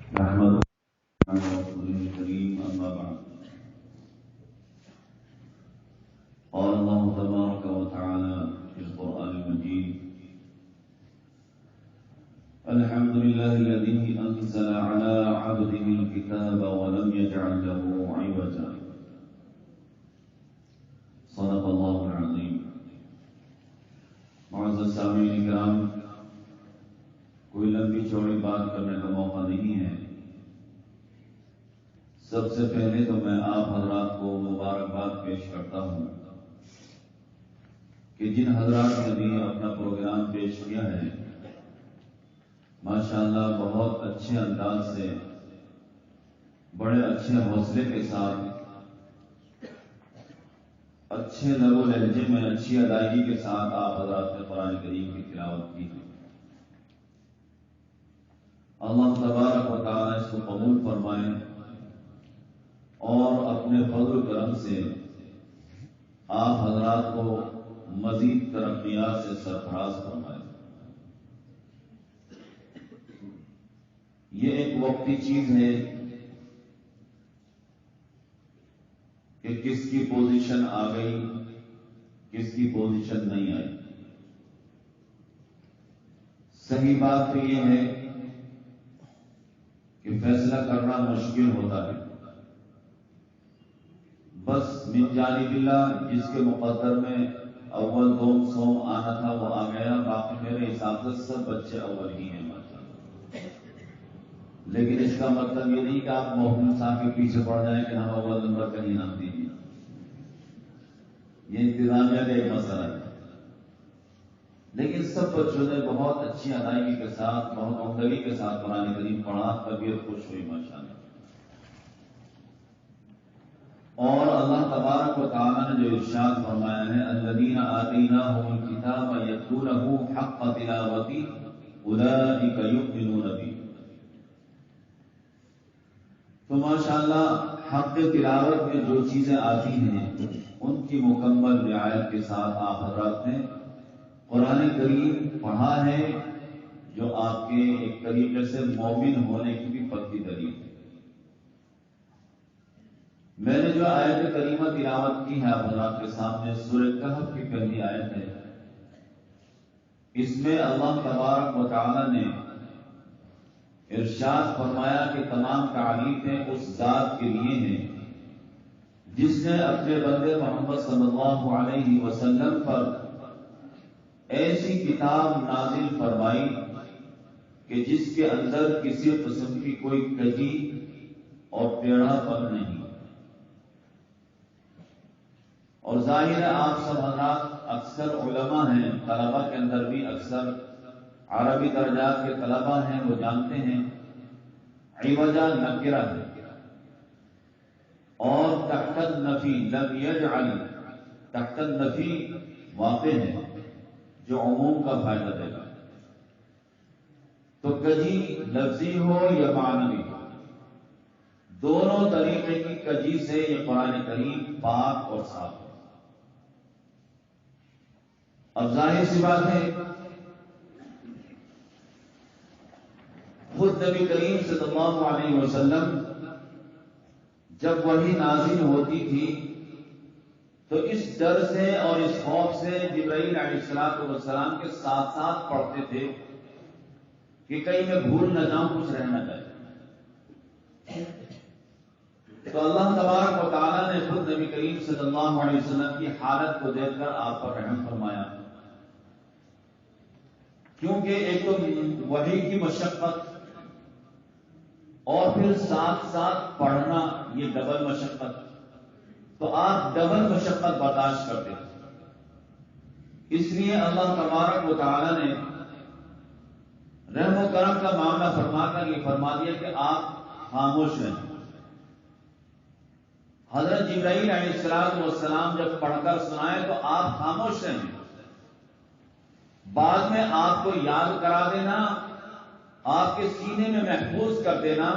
نحمده على رسوله الكريم أما بعد. قال الله تبارك وتعالى في القرآن المجيد: الحمد لله الذي أنزل على عبده الكتاب ولم يجعل له عوجا. صدق الله العظيم. معزز سامعین کرام، کوئی لمبی چوڑی بات کرنے کا موقع نہیں ہے. سب سے پہلے تو میں آپ حضرات کو مبارکباد پیش کرتا ہوں کہ جن حضرات نے بھی اپنا پروگرام پیش کیا ہے، ماشاءاللہ بہت اچھے انداز سے، بڑے اچھے حوصلے کے ساتھ، اچھے لب و لہجے میں اچھی ادائیگی کے ساتھ آپ حضرات نے قرآن کریم کی تلاوت کی ہے. اللہ تبارک و تعالیٰ اس کو قبول فرمائے اور اپنے فضل و کرم سے آپ حضرات کو مزید ترقیات سے سرفراز فرمائے. یہ ایک وقتی چیز ہے کہ کس کی پوزیشن آ گئی، کس کی پوزیشن نہیں آئی. صحیح بات تو یہ ہے کہ فیصلہ کرنا مشکل ہوتا ہے. بس من جانب اللہ، جس کے مقدر میں اول دوم سوم آنا تھا وہ آ گیا. باقی میرے حساب سے سب بچے اول ہی ہیں ماشاءاللہ. لیکن اس کا مطلب یہ نہیں کہ آپ محمد صاحب کے پیچھے پڑ جائیں کہ ہم اول نمبر کا انعام دیجیے. یہ انتظامیہ کا ایک مسئلہ ہے. لیکن سب بچوں نے بہت اچھی ادائیگی کے ساتھ، بہت عمدگی کے ساتھ قرآن کریم پڑھا. طبیعت خوش ہوئی ماشاءاللہ. اور اللہ تبارک و تعالیٰ نے جو ارشاد فرمایا ہے: الذین آتیناہم الکتاب یتلونہ حق تلاوتہ اولئک یؤمنون بہ. تو ماشاءاللہ حق تلاوت میں جو چیزیں آتی ہیں ان کی مکمل رعایت کے ساتھ آپ حضرات نے قرآن کریم پڑھا ہے، جو آپ کے ایک طریقے سے مومن ہونے کی بھی پکی دلیل ہے. میں نے جو آیت کریمہ تلاوت کی ہے آپ حضرات کے سامنے، سورہ کہف کی پہلی آیت ہے. اس میں اللہ تبارک و تعالی نے ارشاد فرمایا کہ تمام تعریفیں اس ذات کے لیے ہیں جس نے اپنے بندے محمد صلی اللہ علیہ وسلم پر ایسی کتاب نازل فرمائی کہ جس کے اندر کسی قسم کی کوئی کجی اور ٹیڑھا پن نہیں. اور ظاہر ہے آپ سب حضرات اکثر علماء ہیں، طلبہ کے اندر بھی اکثر عربی درجات کے طلبہ ہیں، وہ جانتے ہیں عوجہ نکرہ ہے اور تحت النفی لم یجعل، تحت النفی واقع ہے جو عموم کا فائدہ دے گا. تو کجی لفظی ہو یا معنوی، دونوں طریقے کی کجی سے یہ قرآن کریم پاک اور صاف ہے. اب ظاہر سی بات ہے، خود نبی کریم صلی اللہ علیہ وسلم جب وحی نازل ہوتی تھی تو اس ڈر سے اور اس خوف سے جبرائیل علیہ السلام کے ساتھ ساتھ پڑھتے تھے کہ کہیں میں بھول نہ جاؤں، کچھ رہ نہ جائے. تو اللہ تبارک و تعالیٰ نے خود نبی کریم صلی اللہ علیہ وسلم کی حالت کو دیکھ کر آپ پر رحم فرمایا. کیونکہ ایک تو وحی کی مشقت اور پھر ساتھ ساتھ پڑھنا، یہ ڈبل مشقت، تو آپ ڈبل مشقت برداشت کرتے ہیں. اس لیے اللہ تبارک و تعالیٰ نے رحم و کرم کا معاملہ فرما کر یہ فرما دیا کہ آپ خاموش رہیں. حضرت جبرائیل علیہ السلام جب پڑھ کر سنائے تو آپ خاموش رہیں. بعد میں آپ کو یاد کرا دینا، آپ کے سینے میں محفوظ کر دینا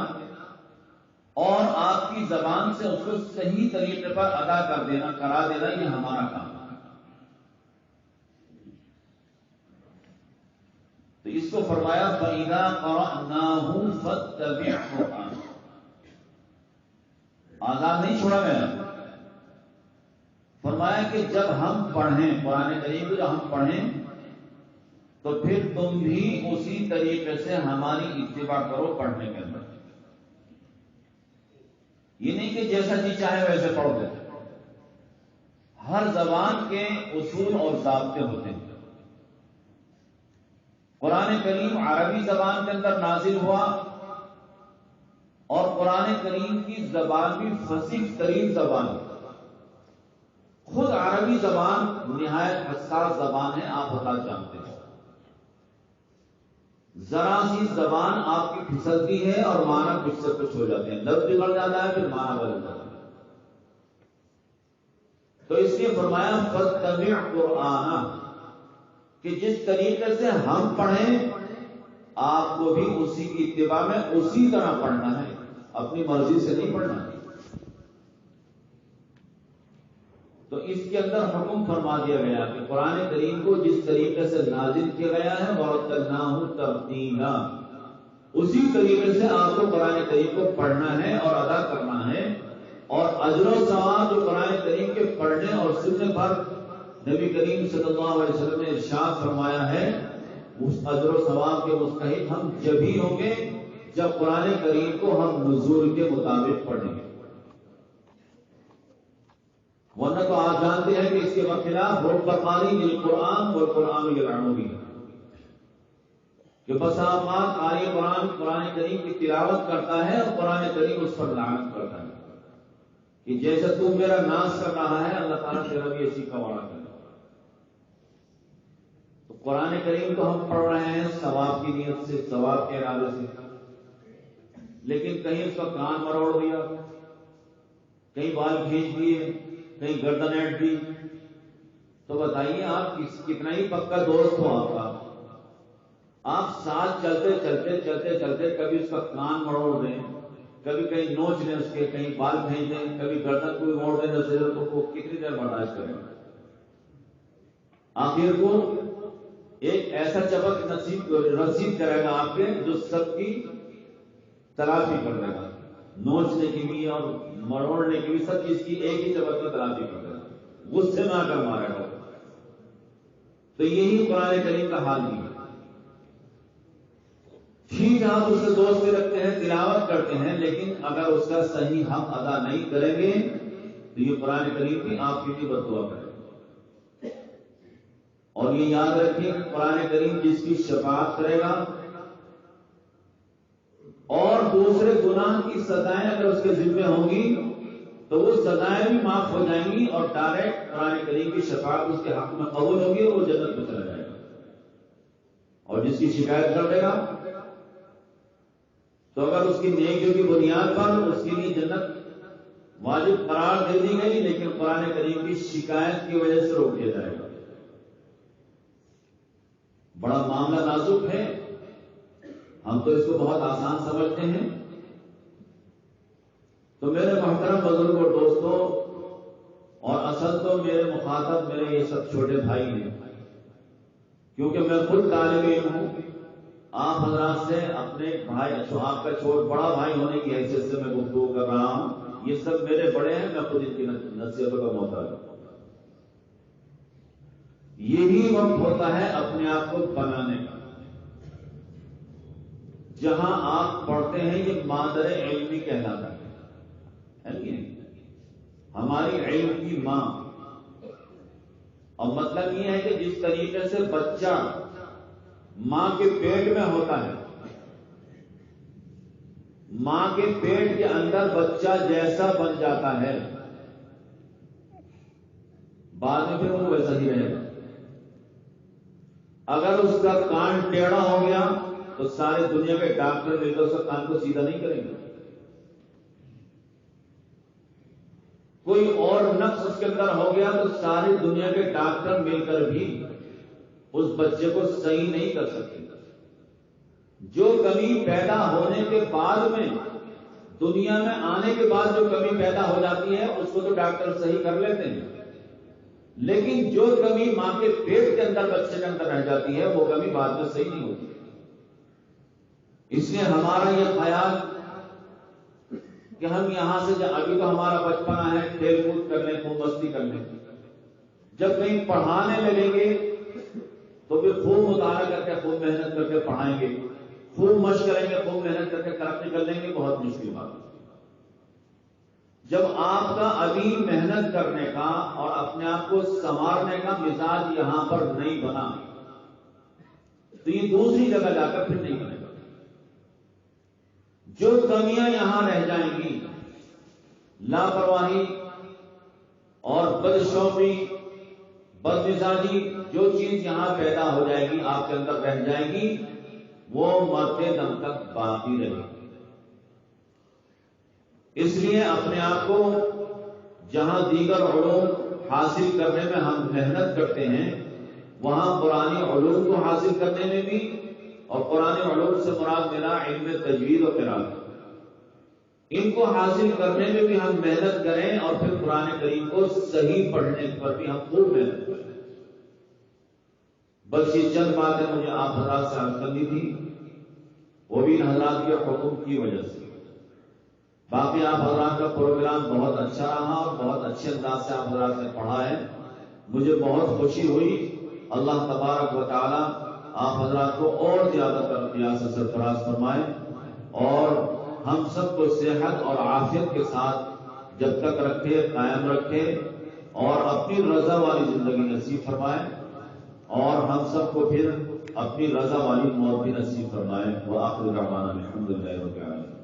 اور آپ کی زبان سے اس کو صحیح طریقے پر ادا کر دینا، کرا دینا، یہ ہمارا کام ہے. تو اس کو فرمایا فَإِذَا قَرَأْنَاهُ فَاتَّبِعْ قُرْآنَهُ. آزاد نہیں چھوڑا گیا. فرمایا کہ جب ہم پڑھیں قرآن کریم کو، جب ہم پڑھیں تو پھر تم بھی اسی طریقے سے ہماری اتباع کرو پڑھنے کے اندر. یہ نہیں کہ جیسا جی چاہے ویسے پڑھ دو. ہر زبان کے اصول اور ضابطے ہوتے ہیں. قرآن کریم عربی زبان کے اندر نازل ہوا، اور قرآن کریم کی زبان بھی فصیح ترین زبان ہے. خود عربی زبان نہایت حساس زبان ہے، آپ حضرات جانتے ہیں. ذرا سی زبان آپ کی پھسلتی ہے اور معنی کچھ سے کچھ ہو جاتے ہیں، لفظ بگڑ جاتا ہے، پھر معنی بدل جاتا ہے. تو اس لیے فرمایا فَاتَّبِعْ قُرْآنَهُ، کہ جس طریقے سے ہم پڑھیں آپ کو بھی اسی کی اتباع میں اسی طرح پڑھنا ہے، اپنی مرضی سے نہیں پڑھنا. تو اس کے اندر حکم فرما دیا گیا کہ قرآن کریم کو جس طریقے سے نازل کیا گیا ہے وَرَتَّلْنَاهُ تَرْتِيلًا، اسی طریقے سے آپ کو قرآن کریم کو پڑھنا ہے اور ادا کرنا ہے. اور اجر و ثواب جو قرآن کریم کے پڑھنے اور سننے پر نبی کریم صلی اللہ علیہ وسلم نے ارشاد فرمایا ہے، اس اجر و ثواب کے مستحق ہم جب ہی ہوں گے جب قرآن کریم کو ہم نزول کے مطابق پڑھیں گے. ورنہ تو آپ جانتے ہیں کہ اس کے خلاف قاری للقرآن والقرآن یلعنہ بھی، کہ بس آپ قاری قرآن کریم کی تلاوت کرتا ہے اور قرآن کریم اس پر لعنت کرتا ہے کہ جیسے تو میرا ناز کر رہا ہے اللہ تعالیٰ تیرا بھی اسی کا وعدہ کرے. تو قرآن کریم کو ہم پڑھ رہے ہیں ثواب کی نیت سے، ثواب کے ارادے سے، لیکن کہیں اس کا کان مروڑ دیا، کہیں بال کھینچ دیے، کہیں گردن ایٹ دی، تو بتائیے آپ کتنا ہی پکا دوست ہو آپ کا، آپ ساتھ چلتے چلتے چلتے چلتے کبھی اس کا کان مروڑ دیں، کبھی کہیں نوچ لیں اس کے، کہیں بال کھینچ دیں، کبھی گردن کو موڑ دیں، نصیحت کو کتنی دیر برداشت کریں. آخر کو ایک ایسا چبک رسید کرے گا آپ کے جو سب کی تلافی کر دے گا، نوچنے کی بھی اور مروڑنے کی بھی، سب چیز کی ایک ہی چبک کی تلافی کر دے گا، غصے میں آ کر مارے گا. تو یہی قرآن کریم کا حال نہیں ہے. ٹھیک آپ اس سے دوستی رکھتے ہیں، تلاوت کرتے ہیں، لیکن اگر اس کا صحیح حق ادا نہیں کریں گے تو یہ قرآن کریم بھی آپ کی بھی بددعا کرے گا. اور یہ یاد رکھیے کہ قرآن کریم جس کی شفاعت کرے گا اور دوسرے گناہ کی سزائیں اگر اس کے ذمہ ہوں گی تو وہ سزائیں بھی معاف ہو جائیں گی اور ڈائریکٹ قرآن کریم کی شفاعت اس کے حق میں قبول ہوگی اور وہ جنت میں چلا جائے گا. اور جس کی شکایت کر دے گا تو اگر اس کی نیکیوں کی بنیاد پر اس کے لیے جنت واجب قرار دے دی گئی، لیکن قرآن کریم کی شکایت کی وجہ سے روک دیا جائے گا. بڑا معاملہ نازک ہے، ہم تو اس کو بہت آسان سمجھتے ہیں. تو میرے محترم بزرگ اور دوستوں، اور اصل تو میرے مخاطب میرے یہ سب چھوٹے بھائی ہیں، کیونکہ میں خود طالب علم ہوں. آپ حضرات سے اپنے بھائی، آپ کا بڑا بھائی ہونے کی حیثیت سے میں گفتگو کر رہا ہوں. یہ سب میرے بڑے ہیں، میں خود ان کی نصیحتوں کا محتاج ہوں. یہی وقت ہوتا ہے اپنے آپ کو بنانے کا، جہاں آپ پڑھتے ہیں یہ مادر علمی کہلاتا ہے. ہماری علم کی ماں. اور مطلب یہ ہے کہ جس طریقے سے بچہ ماں کے پیٹ میں ہوتا ہے، ماں کے پیٹ کے اندر بچہ جیسا بن جاتا ہے بعد میں پھر وہ ویسا ہی رہے گا. اگر اس کا کان ٹیڑھا ہو گیا تو ساری دنیا کے ڈاکٹر مل کر اس کا کان کو سیدھا نہیں کریں گے. کوئی اور نقص اس کے اندر ہو گیا تو ساری دنیا کے ڈاکٹر مل کر بھی اس بچے کو صحیح نہیں کر سکتے. جو کمی پیدا ہونے کے بعد میں، دنیا میں آنے کے بعد جو کمی پیدا ہو جاتی ہے اس کو تو ڈاکٹر صحیح کر لیتے ہیں، لیکن جو کمی ماں کے پیٹ کے اندر بچے کے اندر رہ جاتی ہے وہ کمی بعد میں صحیح نہیں ہوتی. اس لیے ہمارا یہ خیال کہ ہم یہاں سے ابھی تو ہمارا بچپنا ہے، کھیل کود کر لیں، خوب مستی کر لیں، جب کہیں پڑھانے لگیں گے تو پھر خوب مطالعہ کر کے خوب محنت کر کے پڑھائیں گے، خوب مشق کریں گے، خوب محنت کر کے ترقی کر لیں گے، بہت مشکل بات ہے۔ جب آپ کا ابھی محنت کرنے کا اور اپنے آپ کو سنوارنے کا مزاج یہاں پر نہیں بنا تو یہ دوسری جگہ جا کر پھر نہیں بنے گا۔ جو کمیاں یہاں رہ جائیں گی، لاپرواہی اور بدشوقی، بدمزاجی، جو چیز یہاں پیدا ہو جائے گی، آپ کے اندر رہ جائے گی، وہ مرتے دم تک باقی رہے گی۔ اس لیے اپنے آپ کو جہاں دیگر علوم حاصل کرنے میں ہم محنت کرتے ہیں، وہاں قرآنی علوم کو حاصل کرنے میں بھی، اور قرآنی علوم سے مراد میرا علم تجوید و قرات، ان کو حاصل کرنے میں بھی ہم محنت کریں، اور پھر قرآن کریم کو صحیح پڑھنے پر بھی ہم خوب محنت کریں۔ بس یہ چند باتیں مجھے آپ حضرات سے عرض کرنی تھی، وہ بھی ان حضرات کے حکم کی وجہ سے۔ باقی آپ حضرات کا پروگرام بہت اچھا رہا اور بہت اچھے انداز سے آپ حضرات نے پڑھا ہے، مجھے بہت خوشی ہوئی۔ اللہ تبارک و تعالی آپ حضرات کو اور زیادہ ترقیات سے سرفراز فرمائے، اور ہم سب کو صحت اور عافیت کے ساتھ جب تک رکھے، قائم رکھے، اور اپنی رضا والی زندگی نصیب فرمائے، اور ہم سب کو پھر اپنی رضا والی موت بھی نصیب فرمائے۔ وآخر دعوانا الحمدللہ رب العالمین۔